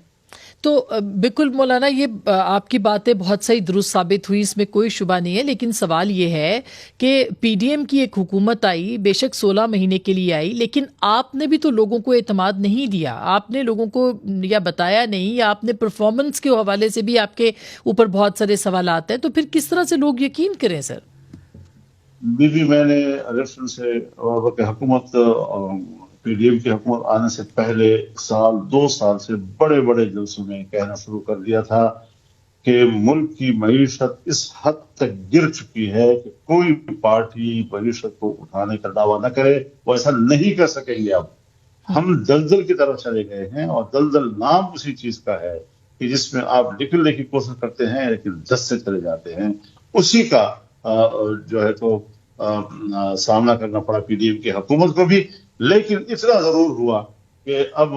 تو بالکل مولانا, یہ آپ کی باتیں بہت صحیح درست ثابت ہوئی, اس میں کوئی شبہ نہیں ہے. لیکن سوال یہ ہے کہ پی ڈی ایم کی ایک حکومت آئی, بے شک 16 مہینے کے لیے آئی, لیکن آپ نے بھی تو لوگوں کو اعتماد نہیں دیا. آپ نے لوگوں کو یا بتایا نہیں, یا آپ نے پرفارمنس کے حوالے سے بھی آپ کے اوپر بہت سارے سوالات ہیں. تو پھر کس طرح سے لوگ یقین کریں سر؟ میں نے الیکشن سے حکومت پی ڈی ایم کی حکومت آنے سے پہلے 1-2 سال سے بڑے بڑے جلسوں میں کہنا شروع کر دیا تھا کہ ملک کی معیشت اس حد تک گر چکی ہے کہ کوئی پارٹی معیشت کو اٹھانے کا دعویٰ نہ کرے, وہ ایسا نہیں کر سکیں گے. اب ہم دلدل کی طرف چلے گئے ہیں, اور دلدل نام اسی چیز کا ہے کہ جس میں آپ نکلنے کی کوشش کرتے ہیں لیکن دس سے چلے جاتے ہیں. اسی کا جو ہے تو سامنا کرنا پڑا پی ڈی ایم کی حکومت کو بھی. لیکن اتنا ضرور ہوا کہ اب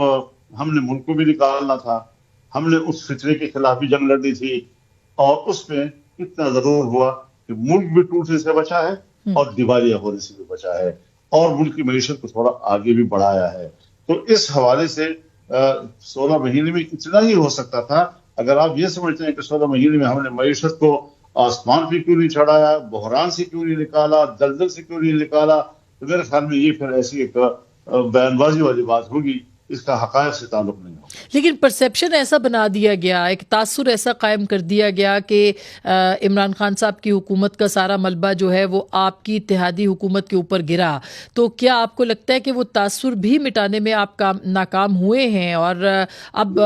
ہم نے ملک کو بھی نکالنا تھا, ہم نے اس فطرے کے خلاف بھی جنگ لڑنی تھی, اور اس میں اتنا ضرور ہوا کہ ملک بھی ٹوٹنے سے بچا ہے اور دیوالیہ ہونے سے بھی بچا ہے, اور ملک کی معیشت کو تھوڑا آگے بھی بڑھایا ہے. تو اس حوالے سے 16 مہینے میں اتنا ہی ہو سکتا تھا. اگر آپ یہ سمجھتے ہیں کہ 16 مہینے میں ہم نے معیشت کو آسمان پہ کیوں نہیں چڑھایا, بحران سے کیوں نہیں نکالا, دلدل سے کیوں نہیں نکالا, تو میرے خیال میں یہ پھر ایسی ایک بیان بازی والی بات ہوگی, اس کا حقائق سے تعلق نہیں ہوگا. لیکن پرسیپشن ایسا بنا دیا گیا, ایک تاثر ایسا قائم کر دیا گیا کہ عمران خان صاحب کی حکومت کا سارا ملبہ جو ہے وہ آپ کی اتحادی حکومت کے اوپر گرا. تو کیا آپ کو لگتا ہے کہ وہ تاثر بھی مٹانے میں آپ ناکام ہوئے ہیں؟ اور اب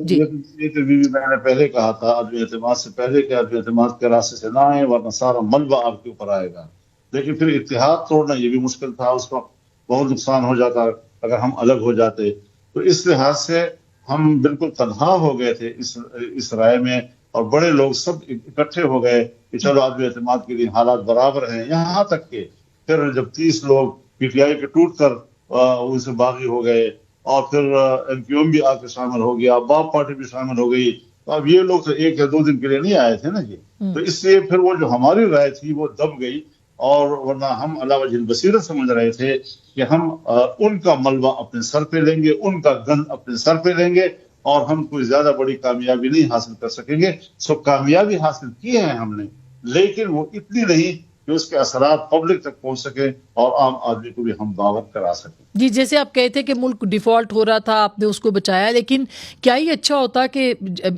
جی, میں نے پہلے کہا تھا عدم اعتماد سے پہلے کہ عدم اعتماد کے راستے سے نہ آئے, ورنہ سارا ملبہ آپ کے اوپر آئے گا. لیکن پھر اتحاد توڑنا یہ بھی مشکل تھا, اس وقت بہت نقصان ہو جاتا اگر ہم الگ ہو جاتے. تو اس لحاظ سے ہم بالکل تنہا ہو گئے تھے اس رائے میں، اور بڑے لوگ سب اکٹھے ہو گئے کہ چلو عدم اعتماد کے لیے حالات برابر ہیں، یہاں تک کہ پھر جب 30 لوگ پی ٹی آئی کے ٹوٹ کر ان سے باغی ہو گئے، اور پھر ایم کیو ایم بھی آ کے شامل ہو گیا، باب پارٹی بھی شامل ہو گئی، تو اب یہ لوگ تو 1 یا 2 دن کے لیے نہیں آئے تھے نا جی، تو اس لیے پھر وہ جو ہماری رائے تھی وہ دب گئی، اور ورنہ ہم علی وجہ البصیرت سمجھ رہے تھے کہ ہم ان کا ملبہ اپنے سر پہ لیں گے، ان کا گن اپنے سر پہ لیں گے، اور ہم کوئی زیادہ بڑی کامیابی نہیں حاصل کر سکیں گے۔ کامیابی حاصل کی ہے ہم نے، لیکن وہ اتنی نہیں کہ اس کے اثرات پبلک تک پہنچ سکیں اور عام آدمی کو بھی ہم باور کرا سکیں۔ جی، جیسے آپ کہتے تھے کہ ملک ڈیفالٹ ہو رہا تھا، آپ نے اس کو بچایا، لیکن کیا یہ اچھا ہوتا کہ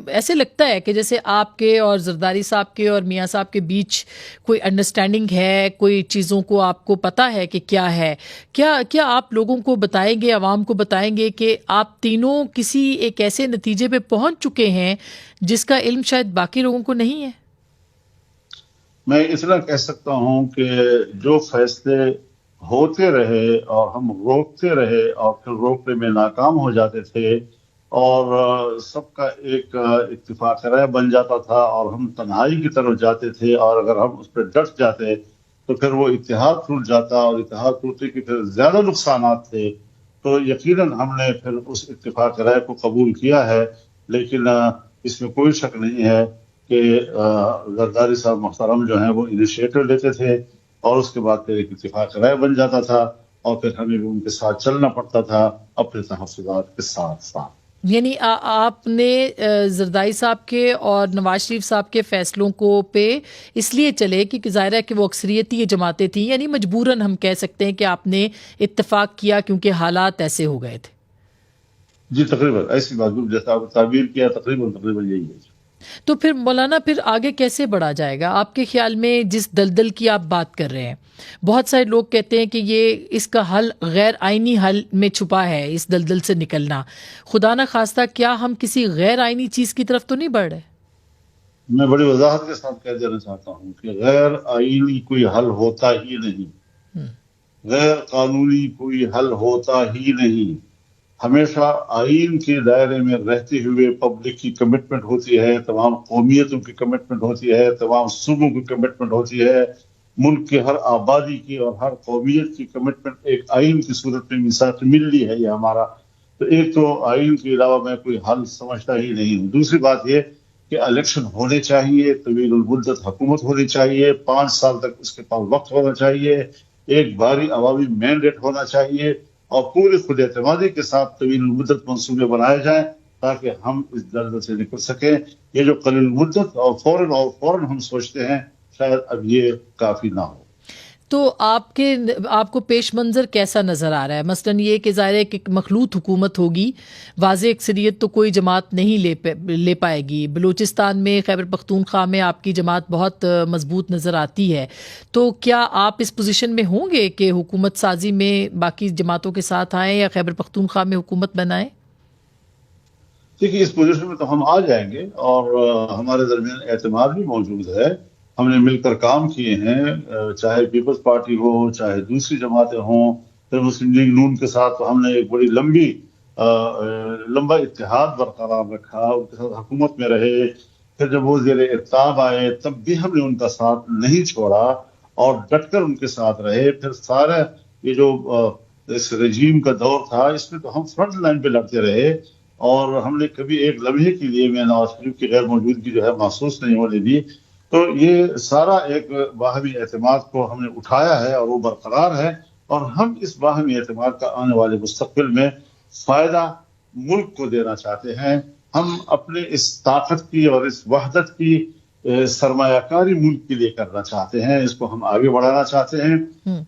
ایسے لگتا ہے کہ جیسے آپ کے اور زرداری صاحب کے اور میاں صاحب کے بیچ کوئی انڈرسٹینڈنگ ہے، کوئی چیزوں کو آپ کو پتہ ہے کہ کیا ہے، کیا آپ لوگوں کو بتائیں گے، عوام کو بتائیں گے کہ آپ تینوں کسی ایک ایسے نتیجے پہ پہنچ چکے ہیں جس کا علم شاید باقی لوگوں کو نہیں ہے؟ میں اتنا کہہ سکتا ہوں کہ جو فیصلے ہوتے رہے اور ہم روکتے رہے اور پھر روکنے میں ناکام ہو جاتے تھے، اور سب کا ایک اتفاق رائے بن جاتا تھا اور ہم تنہائی کی طرف جاتے تھے، اور اگر ہم اس پہ ڈٹ جاتے تو پھر وہ اتحاد ٹوٹ جاتا، اور اتحاد ٹوٹنے کے پھر زیادہ نقصانات تھے، تو یقیناً ہم نے پھر اس اتفاق رائے کو قبول کیا ہے۔ لیکن اس میں کوئی شک نہیں ہے کہ زرداری صاحب محترم جو ہیں وہ انیشیٹو لیتے تھے، اور اس کے بعد پھر ایک اتفاق رائے بن جاتا تھا، اور پھر ہمیں بھی ان کے ساتھ چلنا پڑتا تھا اپنے تحفظات کے ساتھ ساتھ۔ یعنی آپ نے زرداری صاحب کے اور نواز شریف صاحب کے فیصلوں کو پہ اس لیے چلے کہ ظاہر ہے کہ وہ اکثریتی جماعتیں تھیں، یعنی مجبوراً ہم کہہ سکتے ہیں کہ آپ نے اتفاق کیا کیونکہ حالات ایسے ہو گئے تھے۔ جی تقریباً ایسی بات جیسا آپ نے تعبیر کیا، تقریباً یہی ہے۔ تو پھر مولانا پھر آگے کیسے بڑھا جائے گا آپ کے خیال میں؟ جس دلدل کی آپ بات کر رہے ہیں، بہت سارے لوگ کہتے ہیں کہ یہ اس کا حل غیر آئینی حل میں چھپا ہے، اس دلدل سے نکلنا۔ خدا نہ خواستہ کیا ہم کسی غیر آئینی چیز کی طرف تو نہیں بڑھ رہے؟ میں بڑی وضاحت کے ساتھ کہہ دینا چاہتا ہوں کہ غیر آئینی کوئی حل ہوتا ہی نہیں، غیر قانونی کوئی حل ہوتا ہی نہیں۔ ہمیشہ آئین کے دائرے میں رہتے ہوئے پبلک کی کمٹمنٹ ہوتی ہے، تمام قومیتوں کی کمٹمنٹ ہوتی ہے، تمام صوبوں کی کمٹمنٹ ہوتی ہے، ملک کے ہر آبادی کی اور ہر قومیت کی کمٹمنٹ ایک آئین کی صورت میں میثاق ملی ہے۔ یہ ہمارا تو ایک تو آئین کے علاوہ میں کوئی حل سمجھتا ہی نہیں ہوں۔ دوسری بات یہ کہ الیکشن ہونے چاہیے، طویل المدت حکومت ہونی چاہیے، 5 سال تک اس کے پاس وقت ہونا چاہیے، ایک بھاری عوامی مینڈیٹ ہونا چاہیے، اور پوری خود اعتمادی کے ساتھ طویل المدت منصوبے بنائے جائیں تاکہ ہم اس درد سے نکل سکیں۔ یہ جو قلیل المدت اور فوراً ہم سوچتے ہیں، شاید اب یہ کافی نہ ہو۔ تو آپ کو پیش منظر کیسا نظر آ رہا ہے؟ مثلاً یہ کہ ظاہر ہے کہ مخلوط حکومت ہوگی، واضح اکثریت تو کوئی جماعت نہیں لے پائے گی۔ بلوچستان میں، خیبر پختونخوا میں آپ کی جماعت بہت مضبوط نظر آتی ہے، تو کیا آپ اس پوزیشن میں ہوں گے کہ حکومت سازی میں باقی جماعتوں کے ساتھ آئیں یا خیبر پختونخوا میں حکومت بنائیں؟ دیکھیے اس پوزیشن میں تو ہم آ جائیں گے، اور ہمارے درمیان اعتماد بھی موجود ہے۔ ہم نے مل کر کام کیے ہیں، چاہے پیپلز پارٹی ہو، چاہے دوسری جماعتیں ہوں، پھر مسلم لیگ نون کے ساتھ تو ہم نے ایک بڑی لمبا اتحاد برقرار رکھا، ان کے ساتھ حکومت میں رہے۔ پھر جب وہ زیر اقتدار آئے تب بھی ہم نے ان کا ساتھ نہیں چھوڑا اور ڈٹ کر ان کے ساتھ رہے۔ پھر سارا یہ جو اس رجیم کا دور تھا، اس میں تو ہم فرنٹ لائن پہ لڑتے رہے، اور ہم نے کبھی ایک لمحے کے لیے میں نواز شریف کی غیر موجودگی جو ہے محسوس نہیں ہونے دی۔ تو یہ سارا ایک باہمی اعتماد کو ہم نے اٹھایا ہے اور وہ برقرار ہے، اور ہم اس باہمی اعتماد کا آنے والے مستقبل میں فائدہ ملک کو دینا چاہتے ہیں۔ ہم اپنے اس طاقت کی اور اس وحدت کی سرمایہ کاری ملک کے لیے کرنا چاہتے ہیں، اس کو ہم آگے بڑھانا چاہتے ہیں۔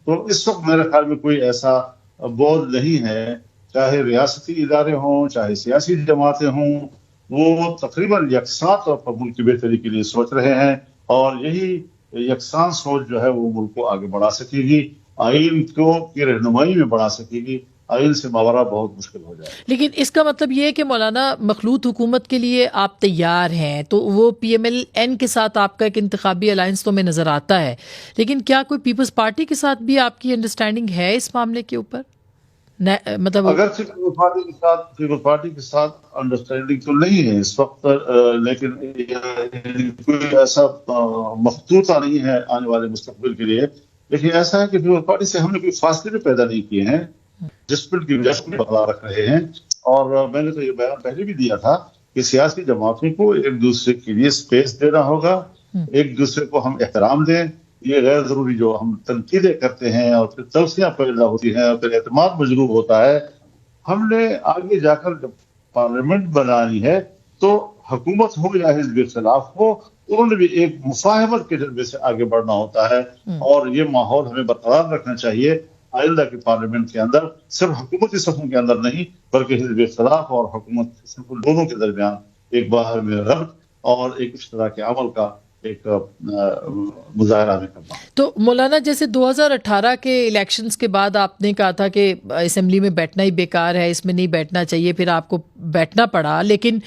تو اس وقت میرے خیال میں کوئی ایسا بودھ نہیں ہے، چاہے ریاستی ادارے ہوں، چاہے سیاسی جماعتیں ہوں، وہ تقریباً یکساں طور پر ملک کی بہتری کے لیے سوچ رہے ہیں، اور یہی یکساں سوچ جو ہے وہ ملک کو آگے بڑھا سکے گی، آئین کو کی رہنمائی میں بڑھا سکے گی۔ آئین سے ماورا بہت مشکل ہو جائے۔ لیکن اس کا مطلب یہ ہے کہ مولانا مخلوط حکومت کے لیے آپ تیار ہیں، تو وہ پی ایم ایل این کے ساتھ آپ کا ایک انتخابی الائنس تو میں نظر آتا ہے، لیکن کیا کوئی پیپلز پارٹی کے ساتھ بھی آپ کی انڈرسٹینڈنگ ہے اس معاملے کے اوپر؟ مطلب اگرچہ پیپلز پارٹی کے ساتھ انڈرسٹینڈنگ تو نہیں ہے اس وقت، لیکن کوئی ایسا مخطوطہ نہیں ہے آنے والے مستقبل کے لیے. لیکن ایسا ہے کہ پیپلز پارٹی سے ہم نے کوئی فاصلے پیدا نہیں کیے ہیں، ڈسپلن کی وجہ سے برقرار رکھ رہے ہیں. اور میں نے تو یہ بیان پہلے بھی دیا تھا کہ سیاسی جماعتوں کو ایک دوسرے کے لیے اسپیس دینا ہوگا، ایک دوسرے کو ہم احترام دیں. یہ غیر ضروری جو ہم تنقیدیں کرتے ہیں اور پھر توسیع پیدا ہوتی ہیں اور پھر اعتماد مجروح ہوتا ہے. ہم نے آگے جا کر جب پارلیمنٹ بنانی ہے تو حکومت ہو یا حزب اختلاف ہو، انہوں نے بھی ایک مفاہمت کے جذبے سے آگے بڑھنا ہوتا ہے. اور یہ ماحول ہمیں برقرار رکھنا چاہیے آئندہ کے پارلیمنٹ کے اندر، صرف حکومتی صفوں کے اندر نہیں بلکہ حزب اختلاف اور حکومت صفوں دونوں کے درمیان ایک باہر میں ربط اور ایک اشتراک عمل کا ایک مظاہرہ میں کرنا. تو مولانا جیسے 2018 کے الیکشنز کے بعد آپ نے کہا تھا کہ اسمبلی میں بیٹھنا ہی بیکار ہے، اس میں نہیں بیٹھنا چاہیے، پھر آپ کو بیٹھنا پڑا. لیکن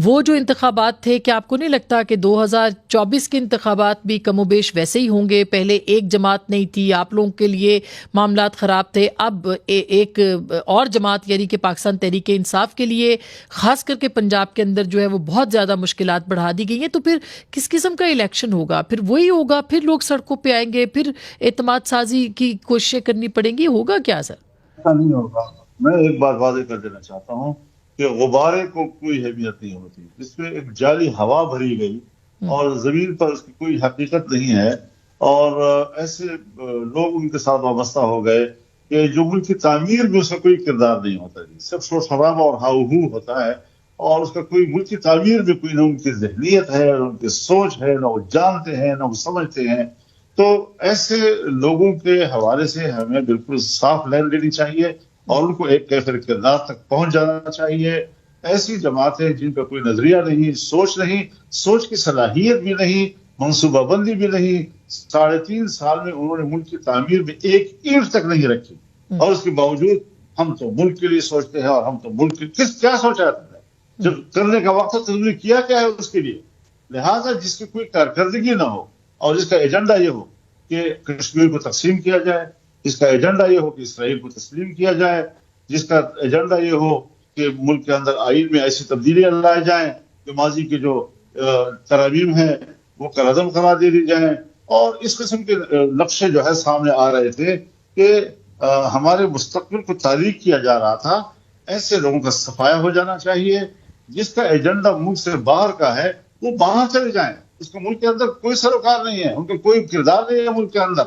وہ جو انتخابات تھے، کیا آپ کو نہیں لگتا کہ 2024 کے انتخابات بھی کم و بیش ویسے ہی ہوں گے؟ پہلے ایک جماعت نہیں تھی، آپ لوگوں کے لیے معاملات خراب تھے، اب ایک اور جماعت یعنی کہ پاکستان تحریک انصاف کے لیے خاص کر کے پنجاب کے اندر جو ہے وہ بہت زیادہ مشکلات بڑھا دی گئی ہیں. تو پھر کس قسم کا الیکشن ہوگا؟ پھر وہی ہوگا، پھر لوگ سڑکوں پہ آئیں گے، پھر اعتماد سازی کی کوششیں کرنی پڑیں گی، ہوگا کیا سر؟ ایسا نہیں ہوگا. میں ایک بات واضح کر دینا چاہتا ہوں کہ غبارے کو کوئی اہمیت نہیں ہوتی، اس میں ایک جعلی ہوا بھری گئی اور زمین پر اس کی کوئی حقیقت نہیں ہے. اور ایسے لوگ ان کے ساتھ وابستہ ہو گئے کہ جو ملک کی تعمیر میں اس کا کوئی کردار نہیں ہوتا، صرف شور شرابہ اور ہاؤ ہو ہوتا ہے. اور اس کا کوئی ملک کی تعمیر میں کوئی نہ ان کی ذہنیت ہے، نہ ان کی سوچ ہے، نہ وہ جانتے ہیں، نہ وہ سمجھتے ہیں. تو ایسے لوگوں کے حوالے سے ہمیں بالکل صاف لائن لینی چاہیے اور ان کو ایک کیفر کردار تک پہنچ جانا چاہیے. ایسی جماعتیں جن کا کوئی نظریہ نہیں، سوچ کی صلاحیت بھی نہیں، منصوبہ بندی بھی نہیں، 3.5 سال میں انہوں نے ملک کی تعمیر میں ایک اینٹ تک نہیں رکھی. اور اس کے باوجود ہم تو ملک کے لیے سوچتے ہیں اور ہم تو ملک کے کیا سوچا ہے جب کرنے کا وقت تو تم نے کیا کیا ہے اس کے لیے. لہٰذا جس کی کوئی کارکردگی نہ ہو اور جس کا ایجنڈا یہ ہو کہ کشمیر کو تقسیم کیا جائے، جس کا ایجنڈا یہ ہو کہ اسرائیل کو تسلیم کیا جائے، جس کا ایجنڈا یہ ہو کہ ملک کے اندر آئین میں ایسی تبدیلیاں لائے جائیں کہ ماضی کے جو ترامیم ہیں وہ کالعدم قرار دے دی جائیں. اور اس قسم کے نقشے جو ہے سامنے آ رہے تھے کہ ہمارے مستقبل کو تاریک کیا جا رہا تھا. ایسے لوگوں کا صفایا ہو جانا چاہیے. جس کا ایجنڈا ملک سے باہر کا ہے وہ باہر چلے جائیں، اس کا ملک کے اندر کوئی سروکار نہیں ہے، ان کا کوئی کردار نہیں ہے ملک کے اندر.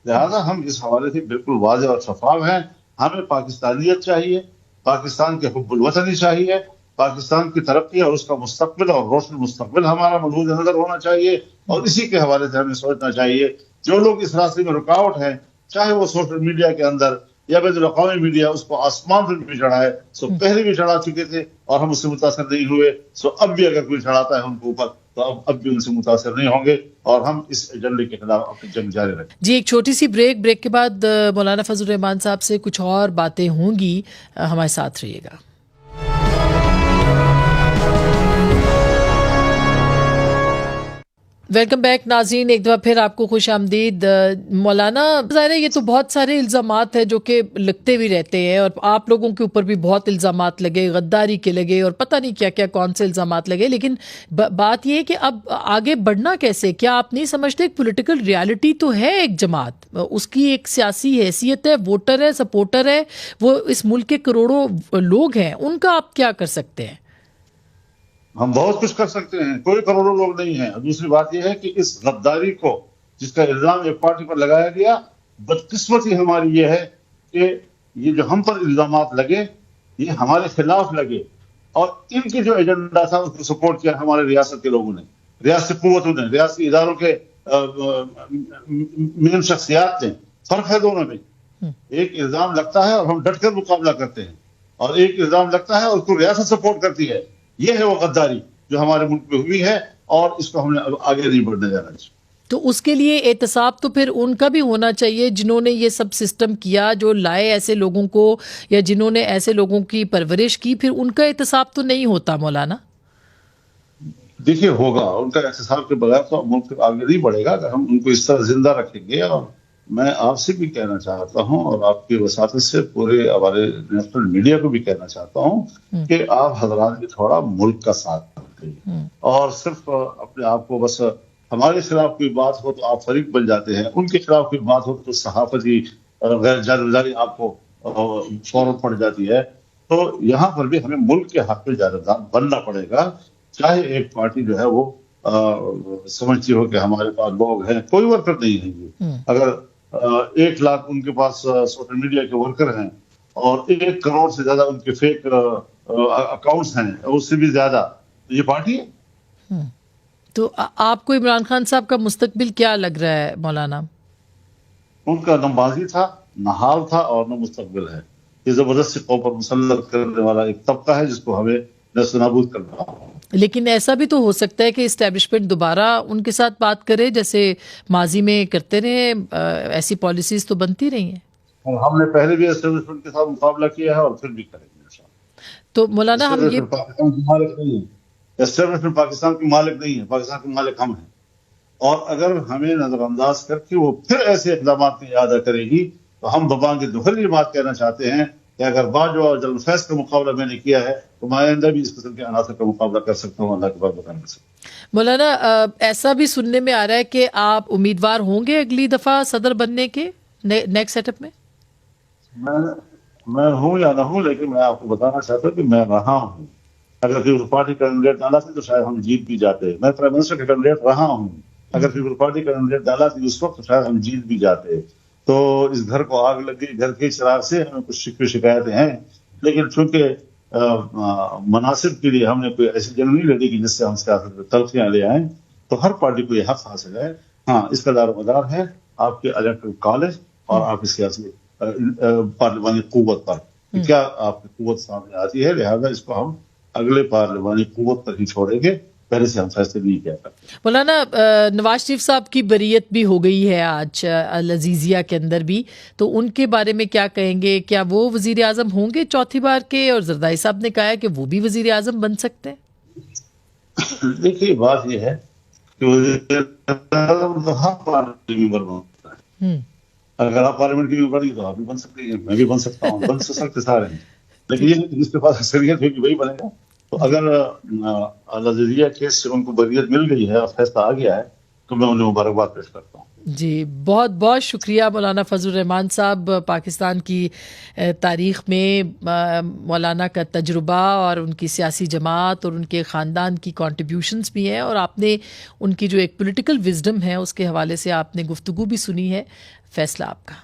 لہذا ہم اس حوالے سے بالکل واضح اور شفاف ہیں. ہمیں پاکستانیت چاہیے، پاکستان کے حب الوطنی چاہیے، پاکستان کی ترقی اور اس کا مستقبل اور روشن مستقبل ہمارا ملحوظ نظر ہونا چاہیے. اور اسی کے حوالے سے ہمیں سوچنا چاہیے جو لوگ اس راستے میں رکاوٹ ہیں، چاہے وہ سوشل میڈیا کے اندر یا بین الاقوامی میڈیا، اس کو آسمان پر بھی چڑھائے. سو پہلے بھی چڑھا چکے تھے اور ہم اس سے متاثر نہیں ہوئے. سو اب بھی اگر کوئی چڑھاتا ہے ان کے اوپر تو اب بھی ان سے متاثر نہیں ہوں گے اور ہم اس ایجنڈے کے خلاف اپنی جنگ جاری رکھیں. جی ایک چھوٹی سی بریک کے بعد مولانا فضل الرحمان صاحب سے کچھ اور باتیں ہوں گی، ہمارے ساتھ رہیے گا. ویلکم بیک ناظرین، ایک دفعہ پھر آپ کو خوش آمدید. مولانا ظاہر ہے یہ تو بہت سارے الزامات ہیں جو کہ لگتے بھی رہتے ہیں اور آپ لوگوں کے اوپر بھی بہت الزامات لگے، غداری کے لگے اور پتہ نہیں کیا کیا کون سے الزامات لگے. لیکن بات یہ ہے کہ اب آگے بڑھنا کیسے؟ کیا آپ نہیں سمجھتے ایک پولیٹیکل ریالٹی تو ہے ایک جماعت، اس کی ایک سیاسی حیثیت ہے، ووٹر ہے، سپورٹر ہے، وہ اس ملک کے کروڑوں لوگ ہیں، ان کا آپ کیا کر سکتے ہیں؟ ہم بہت کچھ کر سکتے ہیں، کوئی کروڑوں لوگ نہیں ہیں. دوسری بات یہ ہے کہ اس غداری کو جس کا الزام ایک پارٹی پر لگایا گیا، بدقسمتی ہماری یہ ہے کہ یہ جو ہم پر الزامات لگے یہ ہمارے خلاف لگے اور ان کے جو ایجنڈا تھا اس کو سپورٹ کیا ہمارے ریاست کے لوگوں نے، ریاستی قوتوں نے، ریاستی اداروں کے مین شخصیات نے. فرق ہے دونوں میں. ایک الزام لگتا ہے اور ہم ڈٹ کر مقابلہ کرتے ہیں، اور ایک الزام لگتا ہے اور اس کو ریاست سپورٹ کرتی ہے. یہ ہے وہ غداری جو ہمارے ملک میں ہوئی ہے اور اس کو ہم نے آگے نہیں بڑھنے دینا چاہیے. تو اس کے لیے احتساب تو پھر ان کا بھی ہونا چاہیے جنہوں نے یہ سب سسٹم کیا، جو لائے ایسے لوگوں کو یا جنہوں نے ایسے لوگوں کی پرورش کی. پھر ان کا احتساب تو نہیں ہوتا مولانا؟ دیکھیے ہوگا، ان کا احتساب کے بغیر تو ملک آگے نہیں بڑھے گا. اگر ہم ان کو اس طرح زندہ رکھیں گے اور میں آپ سے بھی کہنا چاہتا ہوں اور آپ کی وساطت سے پورے ہمارے نیشنل میڈیا کو بھی کہنا چاہتا ہوں کہ آپ حضرات بھی تھوڑا ملک کا ساتھ دیں، اور صرف اپنے آپ کو بس ہمارے خلاف کوئی بات ہو تو آپ فریق بن جاتے ہیں، ان کے خلاف کوئی بات ہو تو صحافتی غیر جانبداری آپ کو فوراً پڑ جاتی ہے. تو یہاں پر بھی ہمیں ملک کے حق میں جانبدار بننا پڑے گا، چاہے ایک پارٹی جو ہے وہ سمجھتی ہو کہ ہمارے پاس لوگ ہیں. کوئی ورکر نہیں ہے یہ. اگر 1 لاکھ ان کے پاس سوشل میڈیا کے ورکر ہیں اور 1 کروڑ سے زیادہ ان کے فیک اکاؤنٹس ہیں، اس سے بھی زیادہ، یہ پارٹی ہے. تو آپ کو عمران خان صاحب کا مستقبل کیا لگ رہا ہے مولانا؟ ان کا نہ ماضی تھا، نہ حال تھا، اور نہ مستقبل ہے. یہ زبردستی قوم پر مسلط کرنے والا ایک طبقہ ہے جس کو ہمیں نست نابود کرنا ہے. لیکن ایسا بھی تو ہو سکتا ہے کہ اسٹیبلشمنٹ دوبارہ ان کے ساتھ بات کرے جیسے ماضی میں کرتے رہے. ایسی پالیسیز تو بنتی رہی ہیں. ہم نے پہلے بھی اسٹیبلشمنٹ کے ساتھ مقابلہ کیا ہے اور پھر بھی کریں گے. تو مولانا ہم یہ پاکستان کے مالک نہیں ہے، اسٹیبلشمنٹ پاکستان کے مالک نہیں ہے، پاکستان کے مالک ہم ہیں. اور اگر ہمیں نظر انداز کر کے وہ پھر ایسے اقدامات کی اعادہ کرے گی تو ہم ببانگ دوہری یہ بات کہنا چاہتے ہیں کہ اگر باجوہ اور جلال فیض کا مقابلہ میں نے کیا ہے تو میں آئندہ بھی اس قسم کے عناصر کا مقابلہ کر سکتا ہوں. اللہ کے بعد بتانے سے. مولانا ایسا بھی سننے میں آ رہا ہے کہ آپ امیدوار ہوں گے اگلی دفعہ صدر بننے کے نیکسٹ سیٹ اپ میں؟ میں ہوں یا نہ ہوں، لیکن میں آپ کو بتانا چاہتا ہوں کہ میں رہا ہوں. اگر پیپلز پارٹی کا کینڈیڈیٹ ڈالا تھی تو شاید ہم جیت بھی جاتے. میں پرائم منسٹر کا کینڈیڈیٹ رہا ہوں. اگر پیپلز پارٹی کا کینڈیڈیٹ ڈالا تھی اس وقت تو شاید ہم جیت بھی جاتے. تو اس گھر کو آگ لگ گئی، گھر کے چراغ سے ہمیں کچھ شکایتیں ہیں، لیکن چونکہ مناسب کے لیے ہم نے کوئی ایسی جنگ نہیں لڑی کہ جس سے ہم سیاست میں تلخیاں لے آئیں. تو ہر پارٹی کو یہ حق حاصل ہے. ہاں، اس کا دار و مدار ہے آپ کے الیکٹرل کالج اور آپ کی سیاسی پارلیمانی قوت پر. کیا آپ کی قوت سامنے آتی ہے، لہذا اس کو ہم اگلے پارلیمانی قوت پر ہی چھوڑیں گے، پہلے سے ہم فیصلے نہیں کیا کرتے. مولانا نواز شریف صاحب کی بریت بھی ہو گئی ہے آج العزیزیہ کے اندر بھی، تو ان کے بارے میں کیا کہیں گے؟ کیا وہ وزیر اعظم ہوں گے چوتھی بار کے؟ اور زرداری صاحب نے کہا ہے کہ وہ بھی وزیر اعظم بن سکتے ہیں. دیکھیے بات یہ ہے کہ وزیر اعظم ممبر بنتا ہے. اگر آپ پارلیمنٹ کی ممبر ہیں تو آپ بھی بن سکتے ہیں، میں بھی بن سکتا ہوں، بن سکتے سارے ہیں. لیکن یہ جس کے پاس اکثریت ہوگی وہی بنے گا. تو اگر العزیزیہ کیس سے ان کو بریت مل گئی ہے اور فیصلہ آ گیا ہے تو میں انہیں مبارکباد پیش کرتا ہوں. جی بہت بہت شکریہ مولانا فضل الرحمان صاحب. پاکستان کی تاریخ میں مولانا کا تجربہ اور ان کی سیاسی جماعت اور ان کے خاندان کی کنٹریبیوشنز بھی ہیں، اور آپ نے ان کی جو ایک پولیٹیکل وزڈم ہے اس کے حوالے سے آپ نے گفتگو بھی سنی ہے. فیصلہ آپ کا.